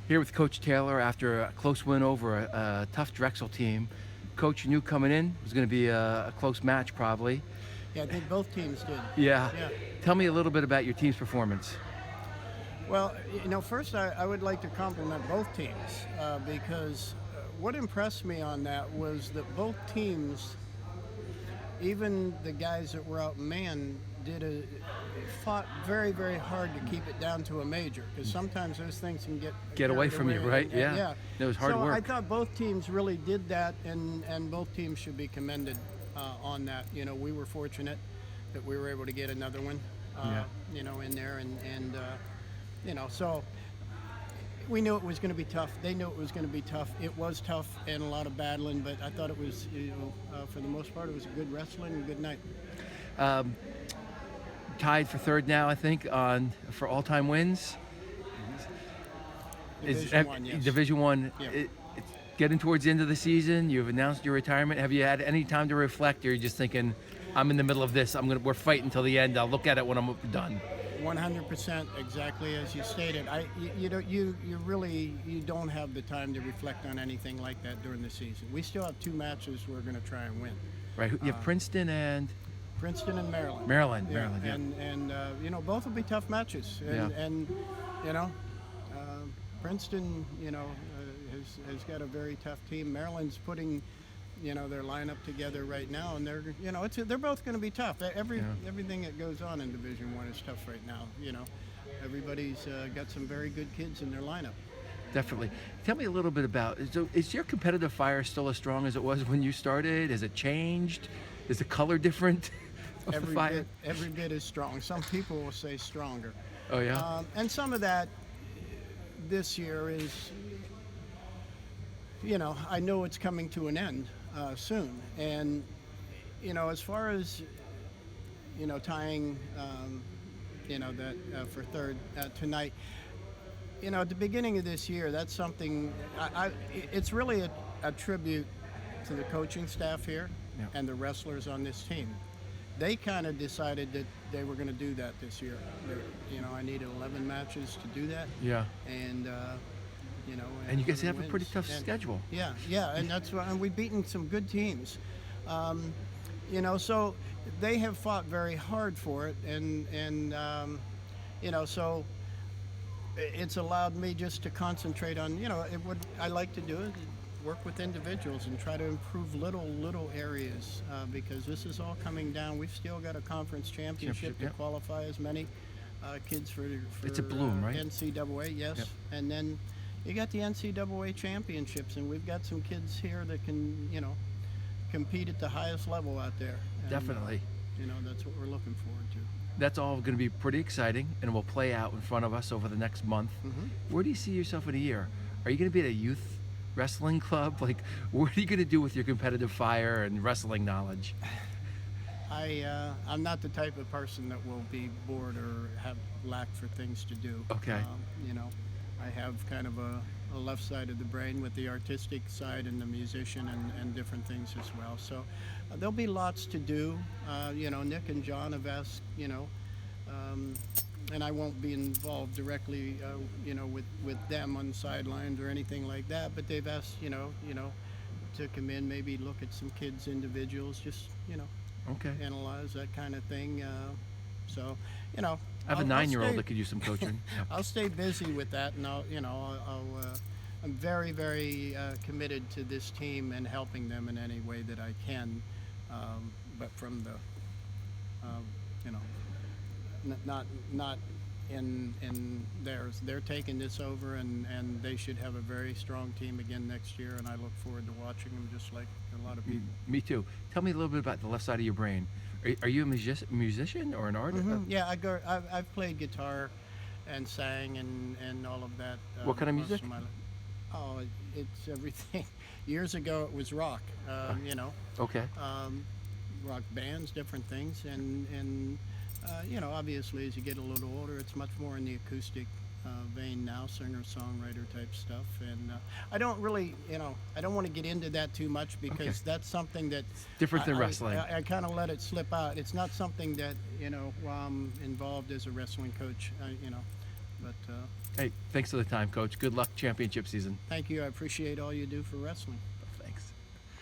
Here with Coach Taylor after a close win over a tough Drexel team. Coach, you knew coming in it was going to be a close match probably. Yeah, I think both teams did. Yeah. Yeah. Tell me a little bit about your team's performance. Well, first I would like to compliment both teams because what impressed me on that was that both teams, even the guys that were out man, fought very, very hard to keep it down to a major because sometimes those things can get Get away carried from you, away. right? Yeah. Yeah. It was hard So work. I thought both teams really did that, and both teams should be commended on that. We were fortunate that we were able to get another one, Yeah. in there, and so we knew it was going to be tough. They knew it was going to be tough. It was tough and a lot of battling, but I thought it was, for the most part, it was a good wrestling and good night. Tied for third now, I think, for all-time wins. Division One, yes. Division One. Yeah. It's getting towards the end of the season. You've announced your retirement. Have you had any time to reflect, or are you just thinking, I'm in the middle of this. We're fighting until the end. I'll look at it when I'm done. 100%, exactly as you stated. You don't have the time to reflect on anything like that during the season. We still have 2 matches we're going to try and win. Right. You have Princeton and Princeton and Maryland. Maryland. Yeah. Maryland. Yeah. And both will be tough matches. And Princeton, has got a very tough team. Maryland's putting, their lineup together right now, and they're both going to be tough. Everything that goes on in Division One is tough right now. Everybody's got some very good kids in their lineup. Definitely. Tell me a little bit about, so is your competitive fire still as strong as it was when you started? Has it changed? Is the color different of the fire? Every bit is strong. Some people will say stronger. Oh, yeah? And some of that this year is, I know it's coming to an end soon. And, as far as, tying, that for third tonight, at the beginning of this year, that's something, it's really a tribute to the coaching staff here and the wrestlers on this team. They kind of decided that they were going to do that this year. I needed 11 matches to do that. Yeah. And, And you guys have a wins. pretty tough And- schedule. Yeah, and that's why, and we've beaten some good teams. So they have fought very hard for it, and so it's allowed me just to concentrate on, what I like to do is work with individuals and try to improve little areas because this is all coming down. We've still got a conference championship to Yep. qualify as many kids for It's a bloom, right? NCAA, yes. Yep. And then you got the NCAA championships, and we've got some kids here that can, compete at the highest level out there. And, Definitely. That's what we're looking forward to. That's all going to be pretty exciting and will play out in front of us over the next month. Mm-hmm. Where do you see yourself in a year? Are you going to be at a youth wrestling club? Like, what are you going to do with your competitive fire and wrestling knowledge? I'm not the type of person that will be bored or have lack for things to do. Okay. I have kind of a left side of the brain with the artistic side and the musician and different things as well. So there'll be lots to do. Nick and John have asked, and I won't be involved directly, with them on the sidelines or anything like that. But they've asked, to come in, maybe look at some kids, individuals, just, Okay. analyze that kind of thing. I have a 9-year-old that could use some coaching. Yeah. I'll stay busy with that, and I'm very, very committed to this team and helping them in any way that I can. But from the, not in theirs. They're taking this over, and they should have a very strong team again next year. And I look forward to watching them, just like a lot of people. Me too. Tell me a little bit about the left side of your brain. Are you a musician or an artist? Mm-hmm. Yeah, I've played guitar and sang and all of that. What kind of most music? my life. Oh, it's everything. Years ago, it was rock. Okay. Rock bands, different things, and obviously as you get a little older, it's much more in the acoustic vein now, singer-songwriter type stuff. And I don't really, I don't want to get into that too much because Okay. that's something that Different than wrestling. I kind of let it slip out. It's not something that while I'm involved as a wrestling coach, But Hey, thanks for the time, Coach. Good luck championship season. thank you. I appreciate all you do for wrestling.